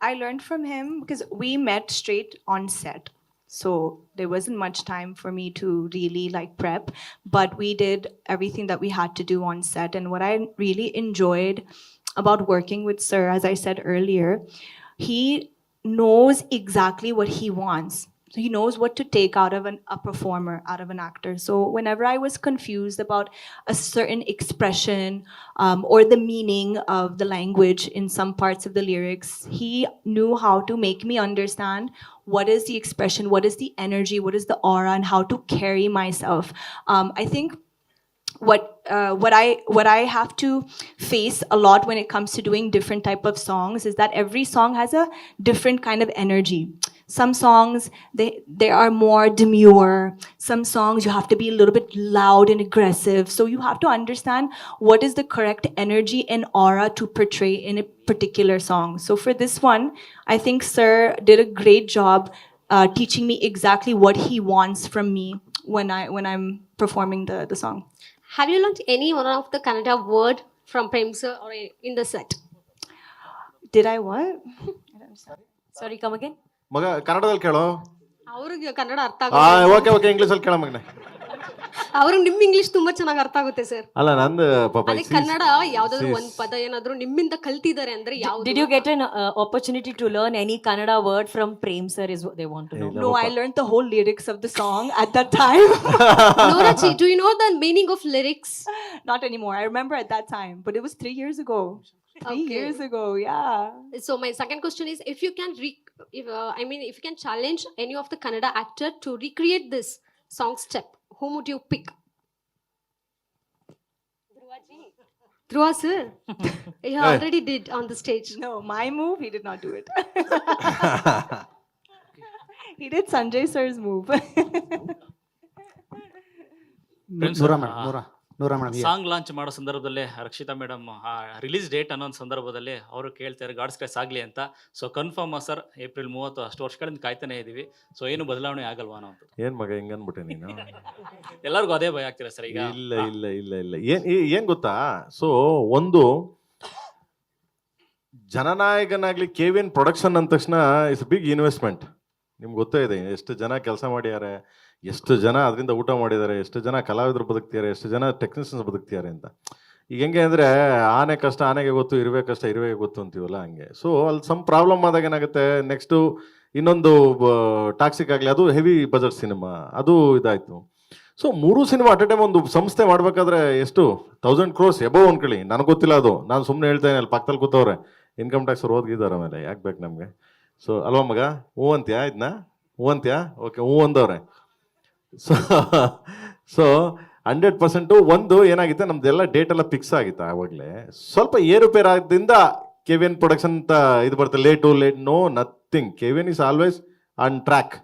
I learned from him because we met straight on set. So there wasn't much time for me to really like prep, but we did everything that we had to do on set. And what I really enjoyed about working with Sir, as I said earlier, he knows exactly what he wants. So he knows what to take out of a performer, out of an actor. So whenever I was confused about a certain expression or the meaning of the language in some parts of the lyrics, he knew how to make me understand what is the expression, what is the energy, what is the aura, and how to carry myself. I think what I have to face a lot when it comes to doing different type of songs is that every song has a different kind of energy. Some songs they are more demure. Some songs you have to be a little bit loud and aggressive. So you have to understand what is the correct energy and aura to portray in a particular song. So for this one, I think Sir did a great job teaching me exactly what he wants from me when I'm performing the song. Have you learned any one of the Kannada word from Prem sir or in the set? Did I what? Sorry, come again. ಮಗ ಕನ್ನಡದಲ್ಲಿ ಕೇಳೋ. ಅವ್ರಿಗೆ ಕನ್ನಡ ಅರ್ಥ ಹಾ ಆಗುತ್ತೆ. Okay okay ಇಂಗ್ಲೀಷಲ್ಲಿ ಕೇಳೋ ಮಗನೆ. ಅವ್ರಿಗೆ ನಿಮ್ ಇಂಗ್ಲಿಷ್ ತುಂಬಾ ಚೆನ್ನಾಗಿ ಅರ್ಥ ಆಗುತ್ತೆ ಸರ್. ಅಲ್ಲ ನಂದು ಪಾಪ ಅದೇ ಕನ್ನಡ ಯಾವ್ದಾದ್ರು ಒಂದ್ ಪದ ಏನಾದ್ರು ನಿಮ್ಮಿಂದ ಕಲ್ತಿದ್ದಾರೆ ಅಂದ್ರೆ ಯಾವ್ದು? Did you get an opportunity to learn any Kannada word from Prem sir is what they want to know. No, I learned the whole lyrics of the song at that time. Norachi, do you know the meaning of lyrics? Not anymore. I remember at that time, but it was 3 years ago. 3 Okay. years ago, yeah. So my second question is, if you can if you can challenge any of the Kannada actor to recreate this song step, whom would you pick? Dhruva sir. He already did on the stage. No, my move, he did not do it. He did Sanjay sir's move. ನೂರ madam song launch ಮಾಡೋ ಸಂದರ್ಭದಲ್ಲೇ Rakshita madam release date ಅನ್ನೋ ಒಂದು ಸಂದರ್ಭದಲ್ಲಿ ಅವರು ಕೇಳ್ತಾರೆ God's class ಆಗಲಿ ಅಂತ. ಸೊ ಕನ್ಫರ್ಮ್ ಸರ್ ಏಪ್ರಿಲ್ 30 ಅಷ್ಟು ವರ್ಷಗಳಿಂದ ಕಾಯ್ತಾನೆ ಇದೀವಿ. ಸೊ ಏನು ಬದಲಾವಣೆ ಆಗಲ್ವಾ ಅನ್ನೋ ಅಂತ. ಏನ್ ಮಗ ಹಿಂಗನ್ಬಿಟ್ಟೆ ನೀನು? ಎಲ್ಲರಿಗೂ ಅದೇ ಭಯ ಆಗ್ತೀರಾ ಸರ್ ಈಗ? ಇಲ್ಲ ಇಲ್ಲ ಇಲ್ಲ ಇಲ್ಲ ಏನ್ ಗೊತ್ತಾ, ಸೊ ಒಂದು ಜನನಾಯಕನಾಗ್ಲಿ KVN ಪ್ರೊಡಕ್ಷನ್ ಅಂದ ತಕ್ಷಣ ಇಟ್ಸ್ ಬಿಗ್ ಇನ್ವೆಸ್ಟ್ಮೆಂಟ್. ನಿಮ್ಗೆ ಗೊತ್ತೇ ಇದೆ ಎಷ್ಟು ಜನ ಕೆಲಸ ಮಾಡಿದ್ದಾರೆ, ಎಷ್ಟು ಜನ ಅದರಿಂದ ಊಟ ಮಾಡಿದ್ದಾರೆ, ಎಷ್ಟು ಜನ ಕಲಾವಿದರು ಬದುಕ್ತಿದ್ದಾರೆ, ಎಷ್ಟು ಜನ ಟೆಕ್ನಿಷಿಯನ್ಸ್ ಬದುಕ್ತಿದ್ದಾರೆ ಅಂತ. ಈಗ ಹೆಂಗೆ ಅಂದರೆ ಆನೆ ಕಷ್ಟ ಆನೆಗೆ ಗೊತ್ತು, ಇರುವೆ ಕಷ್ಟ ಇರುವೆಗೆ ಗೊತ್ತು ಅಂತೀವಲ್ಲ ಹಂಗೆ. ಸೊ ಅಲ್ಲಿ ಸಮ್ ಪ್ರಾಬ್ಲಮ್ ಆದಾಗ ಏನಾಗುತ್ತೆ, ನೆಕ್ಸ್ಟು ಇನ್ನೊಂದು ಟಾಕ್ಸಿಕ್ ಆಗಲಿ, ಅದು ಹೆವಿ ಬಜೆಟ್ ಸಿನಿಮಾ, ಅದು ಇದಾಯಿತು. So 3 cinema at A time ಒಂದು ಸಂಸ್ಥೆ ಮಾಡಬೇಕಾದ್ರೆ ಎಷ್ಟು 1000 crores ಎಬೋ ಅನ್ಕೊಳ್ಳಿ. ನನಗೆ ಗೊತ್ತಿಲ್ಲ ಅದು, ನಾನು ಸುಮ್ಮನೆ ಹೇಳ್ತೇನೆ. ಅಲ್ಲಿ ಪಕ್ಕದಲ್ಲಿ ಕೂತವ್ರೆ ಇನ್ಕಮ್ ಟ್ಯಾಕ್ಸ್ ಅವ್ರು ಓದ್ಗಿದ್ದಾರೆ, ಆಮೇಲೆ ಯಾಕೆ ಬೇಕು ನಮಗೆ? ಸೊ ಅಲ್ವಾ ಮಗ, ಹ್ಞೂ ಅಂತ್ಯಾ ಇದನ್ನ, ಹ್ಞೂ ಅಂತ್ಯಾ, ಓಕೆ ಹ್ಞೂ ಅಂದವ್ರೆ. ಸೊ ಸೊ 100% ಒಂದು ಏನಾಗಿತ್ತು, ನಮ್ದೆಲ್ಲ ಡೇಟ್ ಎಲ್ಲ ಫಿಕ್ಸ್ ಆಗಿತ್ತು ಆವಾಗಲೇ. ಸ್ವಲ್ಪ ಏರುಪೇರು ಆದ್ದರಿಂದ KVN ಪ್ರೊಡಕ್ಷನ್ ಅಂತ ಇದು ಬರುತ್ತೆ, late no nothing. KVN is always on track.